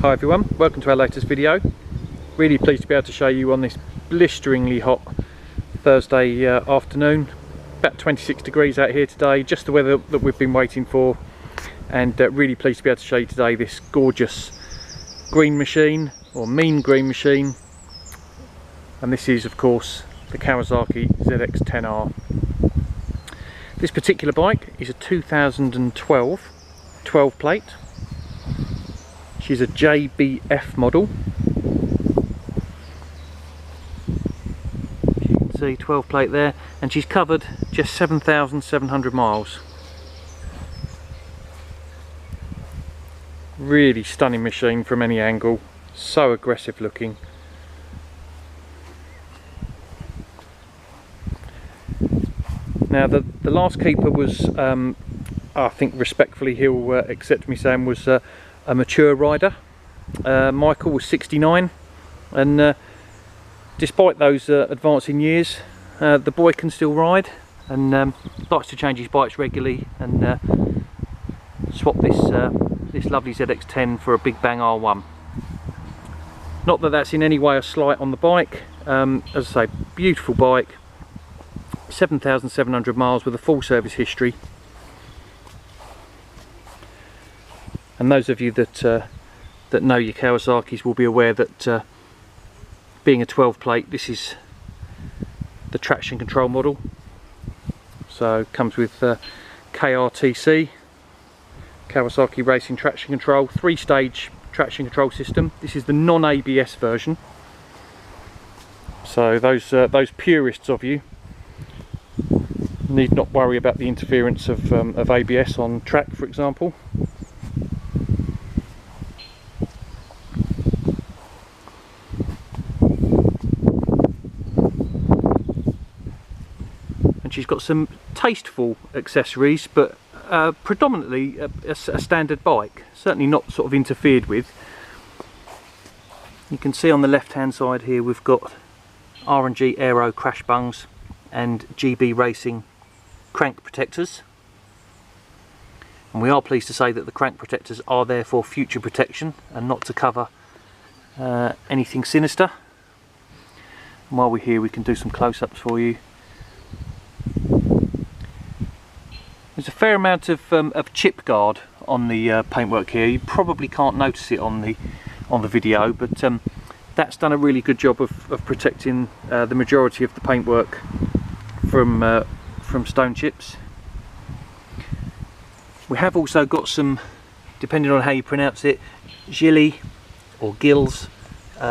Hi everyone, welcome to our latest video. Really pleased to be able to show you on this blisteringly hot Thursday afternoon. About 26 degrees out here today, just the weather that we've been waiting for, and really pleased to be able to show you today this gorgeous green machine, or mean green machine. And this is of course the Kawasaki ZX-10R. This particular bike is a 2012 12 plate. She's a JBF model. As you can see, 12 plate there, and she's covered just 7,700 miles. Really stunning machine from any angle, so aggressive looking. Now the last keeper was, I think respectfully he'll accept me saying, was a mature rider. Michael was 69, and despite those advancing years, the boy can still ride, and likes to change his bikes regularly, and swap this lovely ZX-10 for a Big Bang R1. Not that that's in any way a slight on the bike. As I say, beautiful bike, 7,700 miles with a full service history. And those of you that know your Kawasaki's will be aware that being a 12 plate, this is the traction control model. So it comes with KRTC, Kawasaki Racing Traction Control, 3-stage traction control system. This is the non-ABS version. So those purists of you need not worry about the interference of ABS on track, for example. She's got some tasteful accessories, but predominantly a standard bike, certainly not sort of interfered with. You can see on the left hand side here we've got R&G Aero crash bungs and GB Racing crank protectors, and we are pleased to say that the crank protectors are there for future protection and not to cover anything sinister. And while we're here, we can do some close-ups for you. There's a fair amount of chip guard on the paintwork here. You probably can't notice it on the video, but that's done a really good job of protecting the majority of the paintwork from stone chips. We have also got some, depending on how you pronounce it, Gilly or Gills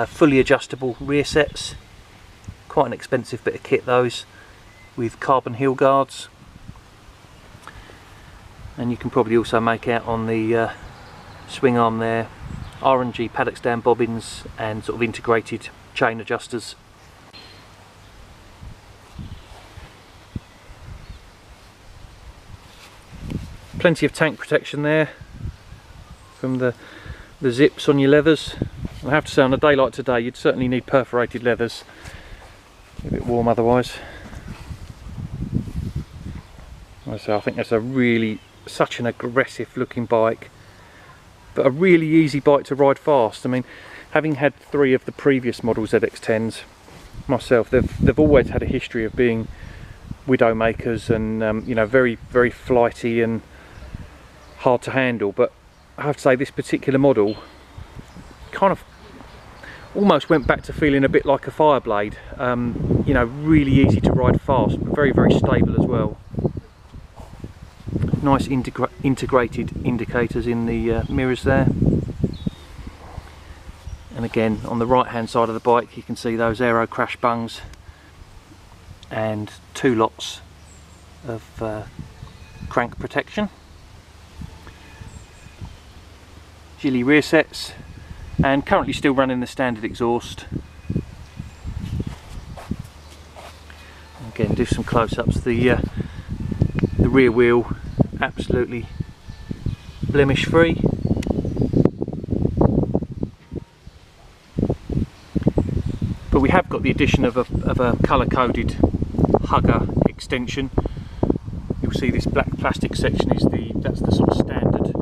fully adjustable rear sets. Quite an expensive bit of kit those, with carbon heel guards. And you can probably also make out on the swing arm there, R&G paddock stand bobbins and sort of integrated chain adjusters. Plenty of tank protection there from the zips on your leathers. I have to say, on a day like today, you'd certainly need perforated leathers. A bit warm otherwise. So I think that's such an aggressive looking bike, but a really easy bike to ride fast. I mean, having had 3 of the previous model ZX-10s myself, they've always had a history of being widowmakers and you know, very flighty and hard to handle. But I have to say, this particular model kind of almost went back to feeling a bit like a Fireblade. You know, really easy to ride fast, but very stable as well. Nice integrated indicators in the mirrors there. And again, on the right hand side of the bike, you can see those Aero crash bungs and 2 lots of crank protection. Gilly rear sets, and currently still running the standard exhaust. Again, do some close-ups. The rear wheel absolutely blemish free. But we have got the addition of a colour-coded hugger extension. You'll see this black plastic section is that's the sort of standard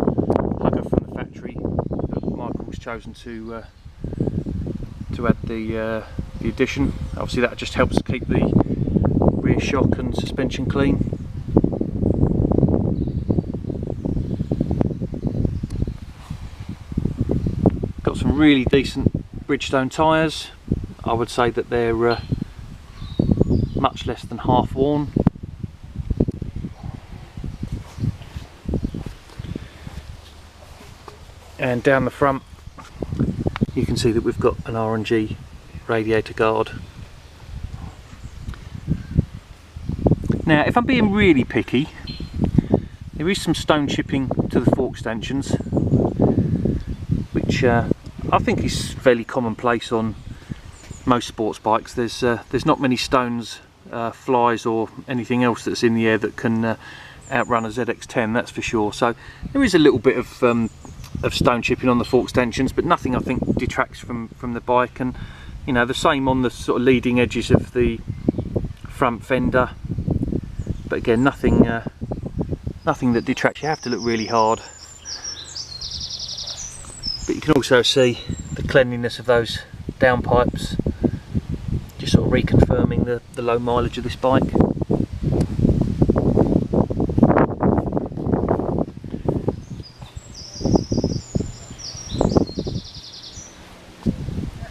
hugger from the factory that Michael's chosen to add the addition. Obviously that just helps keep the rear shock and suspension clean. Got some really decent Bridgestone tyres. I would say that they're much less than half worn. And down the front you can see that we've got an R&G radiator guard. Now if I'm being really picky, there is some stone chipping to the fork stanchions, which I think is fairly commonplace on most sports bikes. There's not many stones, flies or anything else that's in the air that can outrun a ZX10, that's for sure. So there is a little bit of stone chipping on the fork stanchions, but nothing I think detracts from the bike. And you know, the same on the sort of leading edges of the front fender, but again nothing that detracts. You have to look really hard, but you can also see the cleanliness of those downpipes, just sort of reconfirming the low mileage of this bike.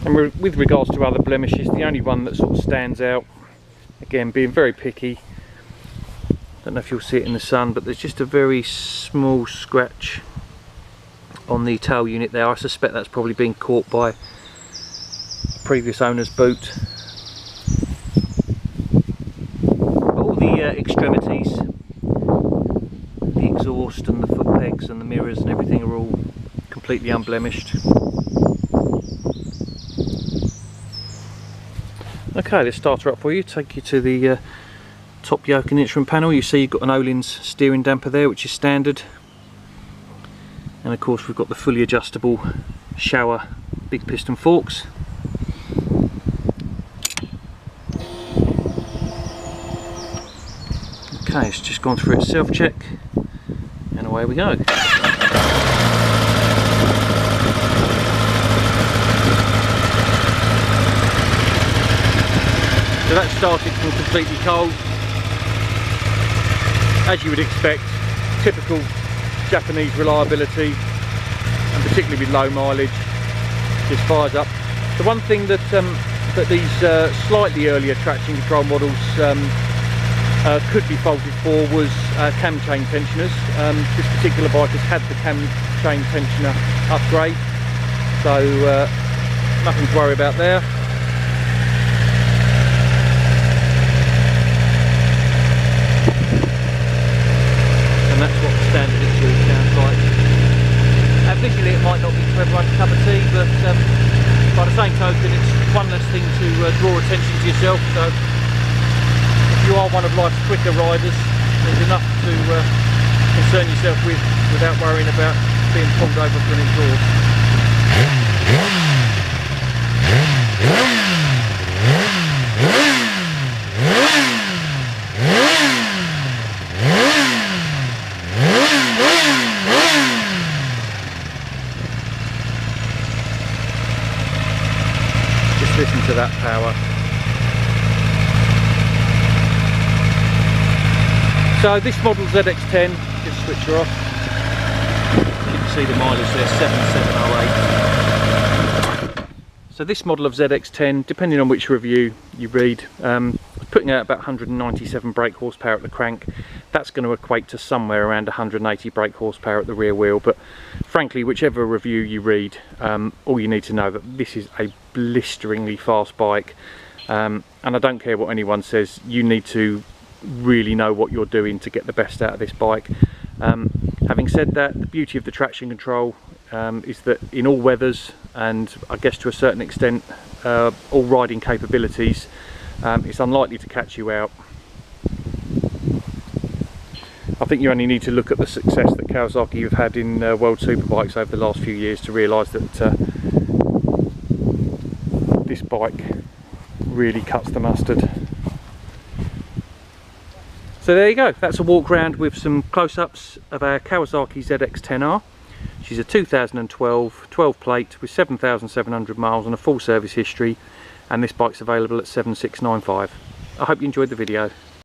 And with regards to other blemishes, the only one that sort of stands out, again being very picky, don't know if you'll see it in the sun, but there's just a very small scratch on the tail unit there. I suspect that's probably been caught by a previous owner's boot. But all the extremities, the exhaust and the foot pegs and the mirrors and everything are all completely unblemished. Okay, let's start her up for you, take you to the top yoke and instrument panel. You see you've got an Öhlins steering damper there, which is standard. And of course we've got the fully adjustable Showa big piston forks. Okay, it's just gone through its self-check and away we go. So that started from completely cold. As you would expect, typical Japanese reliability, and particularly with low mileage, just fires up. The one thing that these slightly earlier traction control models could be faulted for was cam chain tensioners. This particular bike has had the cam chain tensioner upgrade, so nothing to worry about there. That's what the standard exhaust sounds like. Visually it might not be for everyone's cup of tea, but by the same token it's one less thing to draw attention to yourself. So if you are one of life's quicker riders, there's enough to concern yourself with without worrying about being pulled over for an exhaust. Listen to that power. So this model ZX10, just switch her off. You can see the mileage there, 7708. So this model of ZX10, depending on which review you read, putting out about 197 brake horsepower at the crank. That's going to equate to somewhere around 180 brake horsepower at the rear wheel, but frankly whichever review you read, all you need to know that this is a blisteringly fast bike, and I don't care what anyone says, you need to really know what you're doing to get the best out of this bike. Having said that, the beauty of the traction control is that in all weathers, and I guess to a certain extent all riding capabilities, it's unlikely to catch you out. I think you only need to look at the success that Kawasaki have had in World Superbikes over the last few years to realise that this bike really cuts the mustard. So there you go, that's a walk round with some close-ups of our Kawasaki ZX10R. She's a 2012 12 plate with 7,700 miles and a full service history, and this bike's available at 7,695. I hope you enjoyed the video.